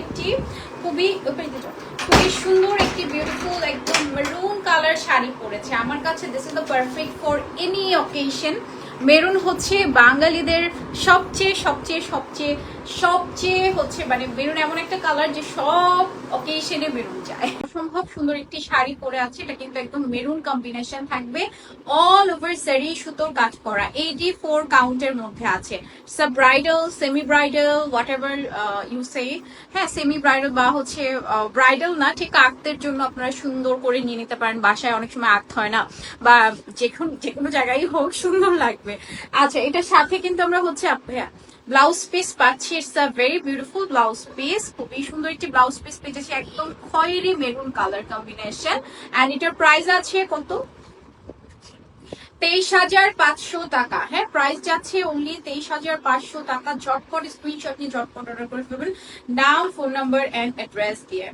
একটি খুবই সুন্দর একটি বিউটিফুল একদম মেরুন কালার শাড়ি পরেছে। আমার কাছে this is the perfect for any occasion. Maroon হচ্ছে বাঙালিদের সবচেয়ে সবচেয়ে সবচেয়ে সবচেয়ে হচ্ছে মানে মেরুন এমন একটা কালার যে সব অকেশনে মেরুন যায়। অসম্ভব সুন্দর একটি শাড়ি পরে আছে, এটা কিন্তু একদম মেরুন কম্বিনেশন থাকবে, অল ওভার সারি সুতোর কাজ করা, 84 কাউন্টের মধ্যে আছে। Sub bridal, semi bridal, whatever you say, হ্যাঁ সেমি ব্রাইডাল বা হচ্ছে ব্রাইডাল না, ঠিক আঁকতের জন্য আপনারা সুন্দর করে নিয়ে নিতে পারেন। বাসায় অনেক সময় আঁকতে হয় না, বা যে কোনো জায়গায় হোক সুন্দর লাগবে। আচ্ছা, এটার সাথে কিন্তু আমরা হচ্ছে ব্লাউজ পিস পাচ্ছি। It's a very beautiful blouse piece, খুবই সুন্দর একটি ব্লাউজ পিস পেয়েছি, একদম খয়েরি মেরুন কালার কম্বিনেশন। এন্ড এটার প্রাইস আছে কত? 23,500 টাকা। হ্যাঁ, প্রাইস যাচ্ছে অনলি 23,500 টাকা। ঝটপট স্ক্রিনশট নিয়ে ঝটপট অর্ডার করে ফেলবেন, নাম, ফোন নাম্বার এন্ড অ্যাড্রেস দিয়ে।